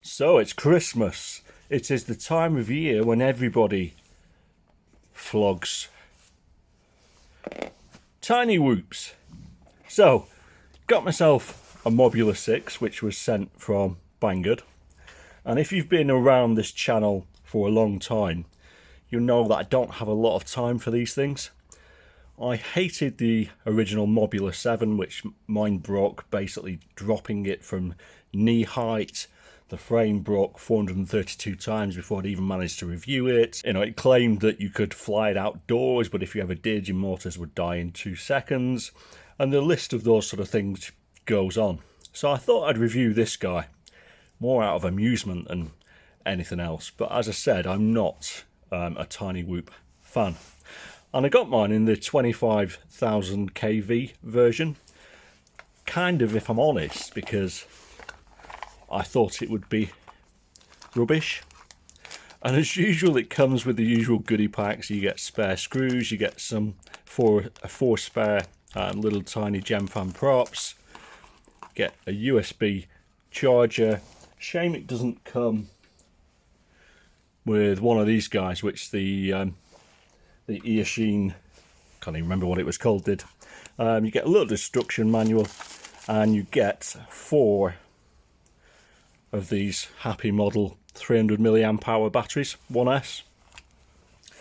So it's Christmas. It is the time of year when everybody flogs tiny whoops. So, got myself a Mobula 6, which was sent from Banggood. And if you've been around this channel for a long time, you know that I don't have a lot of time for these things. I hated the original Mobula 7, which mine broke, basically dropping it from knee height. The frame broke 432 times before I'd even managed to review it. You know, it claimed that you could fly it outdoors, but if you ever did, your motors would die in 2 seconds. And the list of those sort of things goes on. So I thought I'd review this guy, more out of amusement than anything else. But as I said, I'm not a Tiny Whoop fan. And I got mine in the 25,000 kV version. Kind of, if I'm honest, because I thought it would be rubbish. And as usual, it comes with the usual goodie packs. You get spare screws, you get some four spare little tiny gem fan props. Get a USB charger. Shame it doesn't come with one of these guys, which the Eachine, can't even remember what it was called, did. You get a little instruction manual, and you get 4 of these Happymodel 300 milliamp hour batteries, 1S.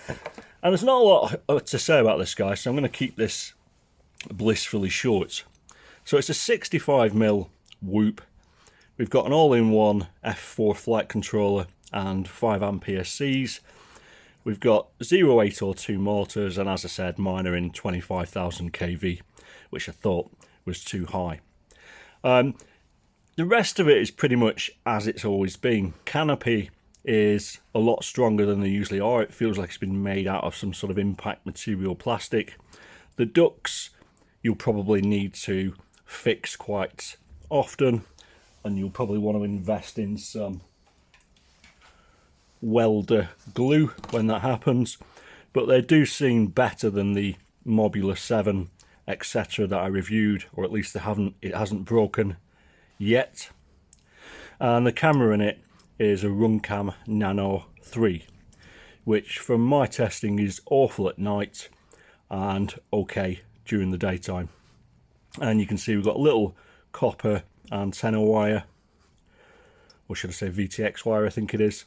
And there's not a lot to say about this guy, so I'm going to keep this blissfully short. So it's a 65mm Whoop. We've got an all-in-one F4 flight controller and 5 ampere Cs. We've got 0.802 motors, and as I said, mine are in 25,000 kV, which I thought was too high. The rest of it is pretty much as it's always been. Canopy is a lot stronger than they usually are. It feels like it's been made out of some sort of impact material plastic. The ducts you'll probably need to fix quite often, and you'll probably want to invest in some welder glue when that happens, but they do seem better than the Mobula 7 etc that I reviewed, or at least it hasn't broken yet. And the camera in it is a Runcam Nano 3, which from my testing is awful at night and okay during the daytime. And you can see we've got a little copper antenna wire, or should I say VTX wire, I think it is.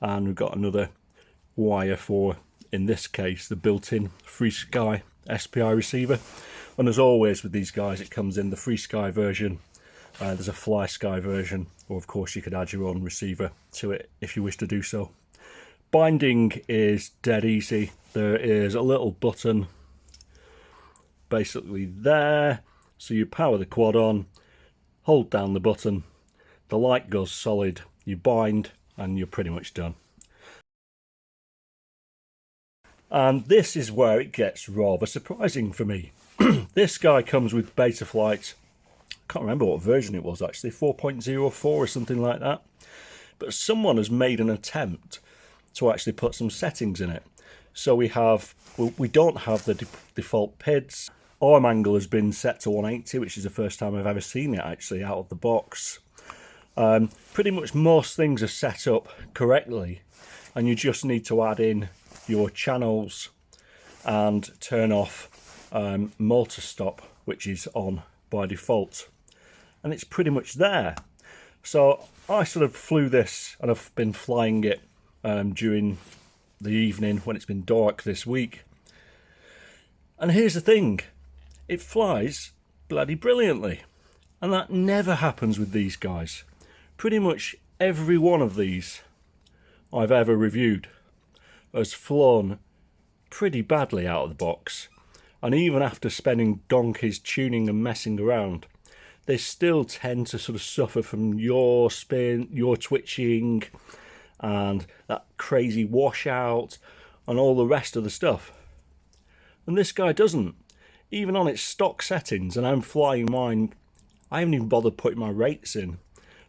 And we've got another wire for, in this case, the built-in FreeSky SPI receiver. And as always with these guys, it comes in the FreeSky version. There's a FlySky version, or of course you could add your own receiver to it if you wish to do so. Binding is dead easy. There is a little button basically there. So you power the quad on, hold down the button, the light goes solid, you bind, and you're pretty much done. And this is where it gets rather surprising for me. This guy comes with Betaflight. I can't remember what version it was actually, 4.04 or something like that. But someone has made an attempt to actually put some settings in it. So we don't have the default PIDs. Arm angle has been set to 180, which is the first time I've ever seen it actually out of the box. Pretty much most things are set up correctly, and you just need to add in your channels and turn off motor stop, which is on by default, and it's pretty much there. So I sort of flew this, and I've been flying it during the evening when it's been dark this week. And here's the thing, it flies bloody brilliantly, and that never happens with these guys. Pretty much every one of these I've ever reviewed has flown pretty badly out of the box, and even after spending donkeys tuning and messing around, they still tend to sort of suffer from yaw spin, yaw twitching, and that crazy washout and all the rest of the stuff. And this guy doesn't. Even on its stock settings, and I'm flying mine, I haven't even bothered putting my rates in.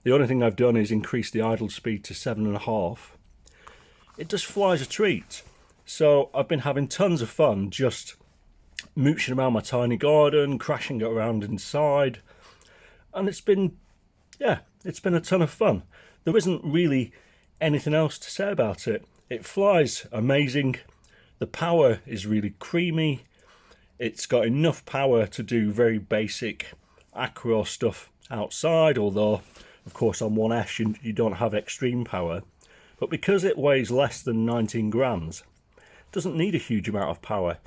The only thing I've done is increase the idle speed to 7.5. It just flies a treat. So I've been having tons of fun just mooching around my tiny garden, crashing it around inside, and it's been a ton of fun. there isn't really anything else to say about it. It flies amazing. The power is really creamy. It's got enough power to do very basic acro stuff outside, although of course on 1S you don't have extreme power. But because it weighs less than 19 grams, it doesn't need a huge amount of power,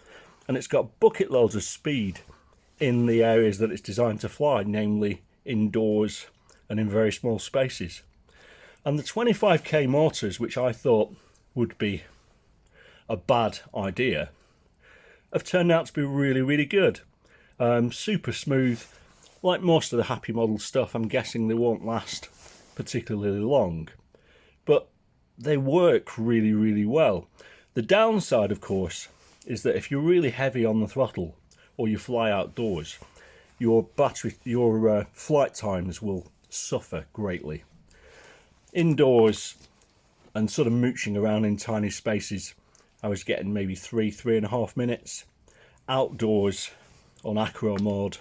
and it's got bucket loads of speed in the areas that it's designed to fly, namely indoors and in very small spaces. And the 25k motors, which I thought would be a bad idea, have turned out to be really, really good. Super smooth. Like most of the Happymodel stuff, I'm guessing they won't last particularly long, but they work really, really well. The downside, of course, is that if you're really heavy on the throttle or you fly outdoors, your flight times will suffer greatly. Indoors and sort of mooching around in tiny spaces, I was getting maybe 3.5 minutes. Outdoors on acro mode,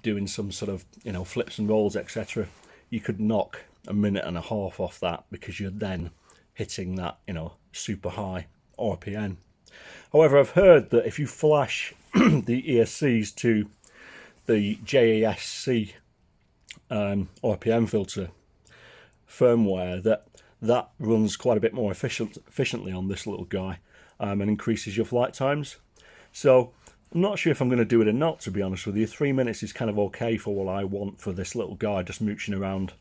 doing some sort of, you know, flips and rolls, etc., you could knock 1.5 minutes off that, because you're then hitting that, you know, super high RPM. However, I've heard that if you flash the ESCs to the JASC RPM filter firmware, that runs quite a bit more efficiently on this little guy, and increases your flight times. So I'm not sure if I'm going to do it or not, to be honest with you. 3 minutes is kind of okay for what I want for this little guy, just mooching around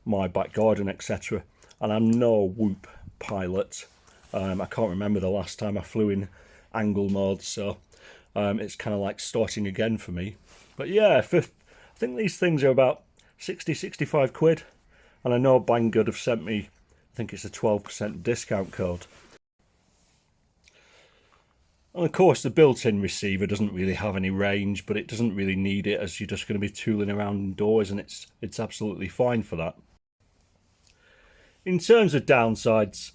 my back garden, etc. And I'm no Whoop pilot. I can't remember the last time I flew in angle mode, so it's kind of like starting again for me. But yeah, I think these things are about 60-65 quid, and I know Banggood have sent me, I think it's a 12% discount code. And of course the built-in receiver doesn't really have any range, but it doesn't really need it, as you're just going to be tooling around indoors, and it's absolutely fine for that. In terms of downsides,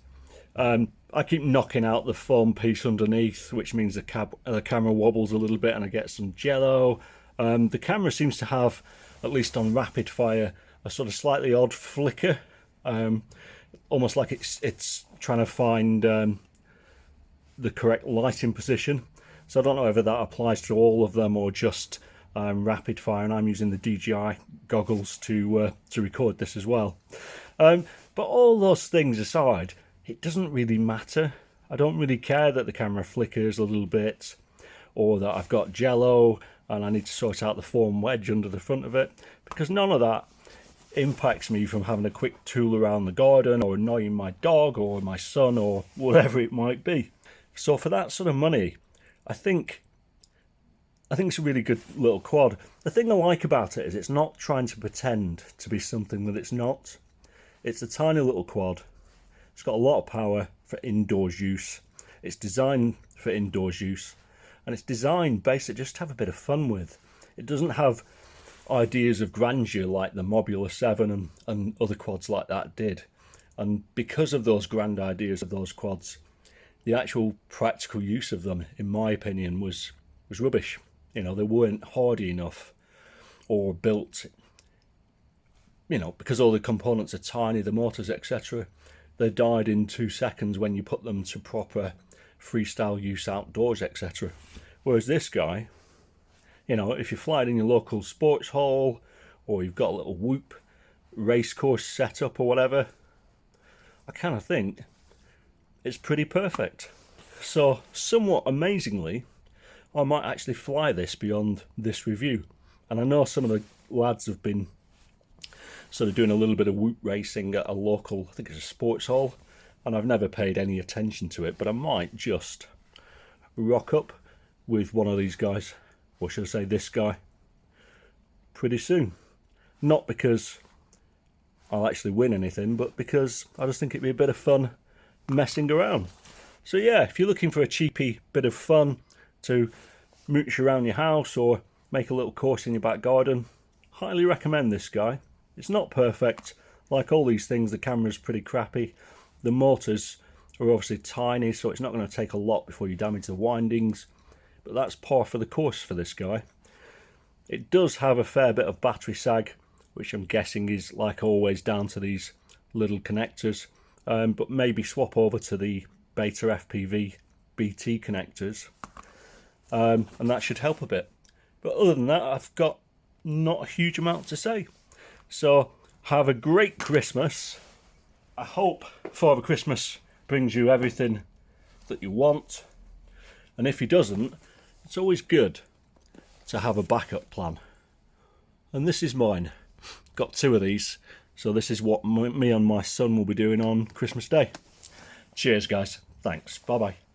I keep knocking out the foam piece underneath, which means the camera wobbles a little bit and I get some jello. The camera seems to have, at least on rapid fire, a sort of slightly odd flicker, almost like it's trying to find the correct lighting position. So I don't know whether that applies to all of them or just rapid fire, and I'm using the DJI goggles to record this as well. But all those things aside, it doesn't really matter. I don't really care that the camera flickers a little bit, or that I've got jello and I need to sort out the foam wedge under the front of it, because none of that impacts me from having a quick tool around the garden or annoying my dog or my son or whatever it might be. So for that sort of money, I think it's a really good little quad. The thing I like about it is it's not trying to pretend to be something that it's not. It's a tiny little quad. It's got a lot of power for indoors use. It's designed for indoors use, and it's designed basically just to have a bit of fun with. It doesn't have ideas of grandeur like the Mobula 7 and other quads like that did. And because of those grand ideas of those quads, the actual practical use of them, in my opinion, was rubbish. You know, they weren't hardy enough or built, you know, because all the components are tiny, the motors, etc. They died in 2 seconds when you put them to proper freestyle use outdoors, etc. Whereas this guy, you know, if you're flying in your local sports hall, or you've got a little Whoop race course set up or whatever, I kind of think it's pretty perfect. So somewhat amazingly, I might actually fly this beyond this review. And I know some of the lads have been sort of doing a little bit of Whoop racing at a local, I think it's a sports hall, and I've never paid any attention to it, but I might just rock up with one of these guys, or should I say this guy, pretty soon. Not because I'll actually win anything, but because I just think it'd be a bit of fun messing around. So yeah, if you're looking for a cheapy bit of fun to mooch around your house or make a little course in your back garden, highly recommend this guy. It's not perfect. Like all these things, the camera's pretty crappy. The motors are obviously tiny, so it's not going to take a lot before you damage the windings, but that's par for the course for this guy. It does have a fair bit of battery sag which I'm guessing is, like always, down to these little connectors, but maybe swap over to the Beta FPV BT connectors, and that should help a bit. But other than that, I've got not a huge amount to say. So have a great Christmas. I hope Father Christmas brings you everything that you want, and if he doesn't, it's always good to have a backup plan. And this is mine. Got 2 of these, so this is what me and my son will be doing on Christmas Day. Cheers guys, thanks, bye bye.